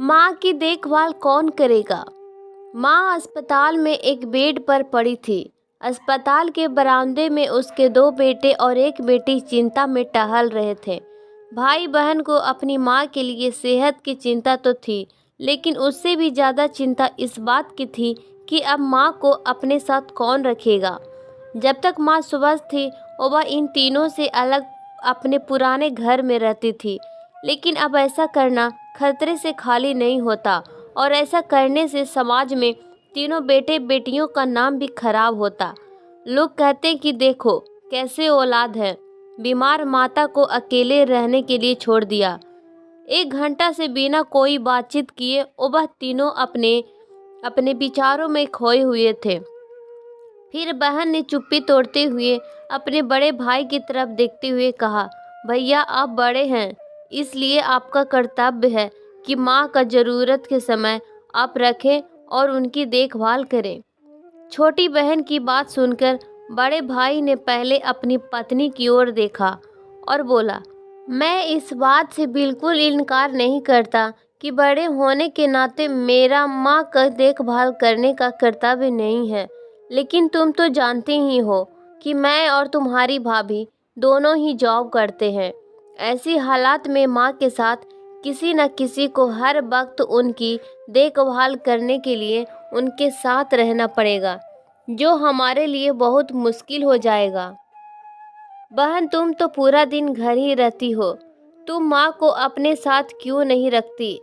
माँ की देखभाल कौन करेगा। माँ अस्पताल में एक बेड पर पड़ी थी। अस्पताल के बरामदे में उसके 2 बेटे और 1 बेटी चिंता में टहल रहे थे। भाई बहन को अपनी माँ के लिए सेहत की चिंता तो थी, लेकिन उससे भी ज़्यादा चिंता इस बात की थी कि अब माँ को अपने साथ कौन रखेगा। जब तक माँ स्वस्थ थी वह इन तीनों से अलग अपने पुराने घर में रहती थी, लेकिन अब ऐसा करना खतरे से खाली नहीं होता और ऐसा करने से समाज में तीनों बेटे बेटियों का नाम भी खराब होता। लोग कहते कि देखो कैसे औलाद है, बीमार माता को अकेले रहने के लिए छोड़ दिया। 1 घंटा से बिना कोई बातचीत किए वह तीनों अपने अपने विचारों में खोए हुए थे। फिर बहन ने चुप्पी तोड़ते हुए अपने बड़े भाई की तरफ देखते हुए कहा, भैया आप बड़े हैं, इसलिए आपका कर्तव्य है कि माँ का ज़रूरत के समय आप रखें और उनकी देखभाल करें। छोटी बहन की बात सुनकर बड़े भाई ने पहले अपनी पत्नी की ओर देखा और बोला, मैं इस बात से बिल्कुल इनकार नहीं करता कि बड़े होने के नाते मेरा माँ का देखभाल करने का कर्तव्य नहीं है, लेकिन तुम तो जानती ही हो कि मैं और तुम्हारी भाभी दोनों ही जॉब करते हैं। ऐसी हालात में माँ के साथ किसी न किसी को हर वक्त उनकी देखभाल करने के लिए उनके साथ रहना पड़ेगा, जो हमारे लिए बहुत मुश्किल हो जाएगा। बहन तुम तो पूरा दिन घर ही रहती हो, तुम माँ को अपने साथ क्यों नहीं रखती।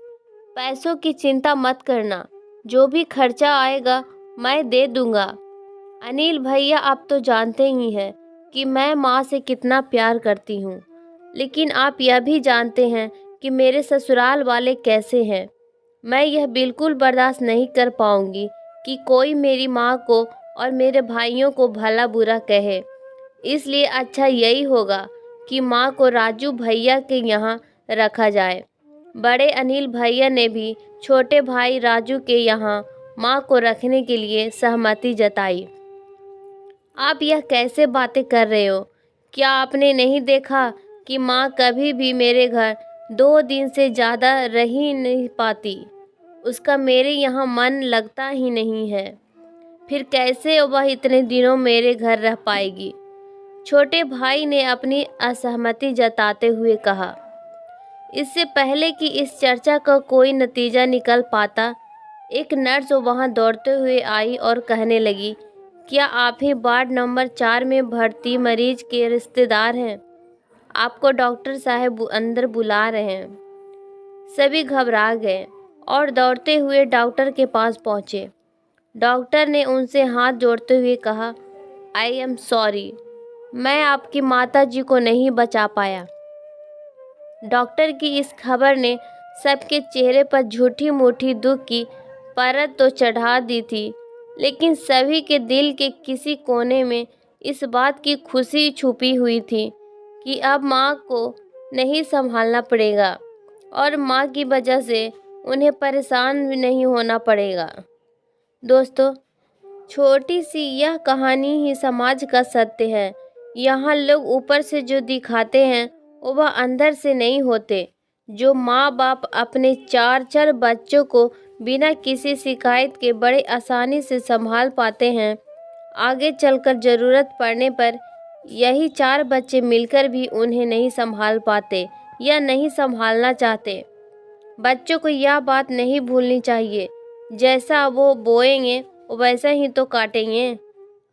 पैसों की चिंता मत करना, जो भी खर्चा आएगा मैं दे दूंगा। अनिल भैया आप तो जानते ही हैं कि मैं माँ से कितना प्यार करती हूँ, लेकिन आप यह भी जानते हैं कि मेरे ससुराल वाले कैसे हैं। मैं यह बिल्कुल बर्दाश्त नहीं कर पाऊंगी कि कोई मेरी माँ को और मेरे भाइयों को भला बुरा कहे। इसलिए अच्छा यही होगा कि माँ को राजू भैया के यहाँ रखा जाए। बड़े अनिल भैया ने भी छोटे भाई राजू के यहाँ माँ को रखने के लिए सहमति जताई। आप यह कैसे बातें कर रहे हो? क्या आपने नहीं देखा कि माँ कभी भी मेरे घर 2 दिन से ज़्यादा रह ही नहीं पाती। उसका मेरे यहाँ मन लगता ही नहीं है, फिर कैसे वह इतने दिनों मेरे घर रह पाएगी। छोटे भाई ने अपनी असहमति जताते हुए कहा। इससे पहले कि इस चर्चा का कोई नतीजा निकल पाता, एक नर्स वहां दौड़ते हुए आई और कहने लगी, क्या आप ही वार्ड नंबर 4 में भर्ती मरीज के रिश्तेदार हैं? आपको डॉक्टर साहब अंदर बुला रहे हैं। सभी घबरा गए और दौड़ते हुए डॉक्टर के पास पहुंचे। डॉक्टर ने उनसे हाथ जोड़ते हुए कहा, आई एम सॉरी, मैं आपकी माता जी को नहीं बचा पाया। डॉक्टर की इस खबर ने सबके चेहरे पर झूठी मूठी दुख की परत तो चढ़ा दी थी, लेकिन सभी के दिल के किसी कोने में इस बात की खुशी छुपी हुई थी कि अब माँ को नहीं संभालना पड़ेगा और माँ की वजह से उन्हें परेशान भी नहीं होना पड़ेगा। दोस्तों, छोटी सी यह कहानी ही समाज का सत्य है। यहाँ लोग ऊपर से जो दिखाते हैं वह अंदर से नहीं होते। जो माँ बाप अपने 4 बच्चों को बिना किसी शिकायत के बड़े आसानी से संभाल पाते हैं, आगे चलकर ज़रूरत पड़ने पर यही 4 बच्चे मिलकर भी उन्हें नहीं संभाल पाते या नहीं संभालना चाहते। बच्चों को यह बात नहीं भूलनी चाहिए, जैसा वो बोएंगे वैसा ही तो काटेंगे।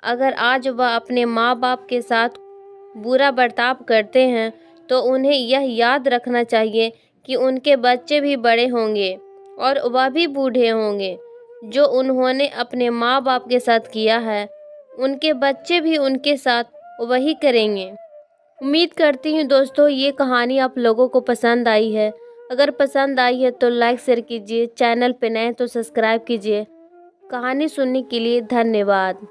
अगर आज वह अपने माँ बाप के साथ बुरा बर्ताव करते हैं तो उन्हें यह याद रखना चाहिए कि उनके बच्चे भी बड़े होंगे और वह भी बूढ़े होंगे। जो उन्होंने अपने माँ बाप के साथ किया है, उनके बच्चे भी उनके साथ वही करेंगे। उम्मीद करती हूँ दोस्तों ये कहानी आप लोगों को पसंद आई है। अगर पसंद आई है तो लाइक शेयर कीजिए, चैनल पे नए तो सब्सक्राइब कीजिए। कहानी सुनने के लिए धन्यवाद।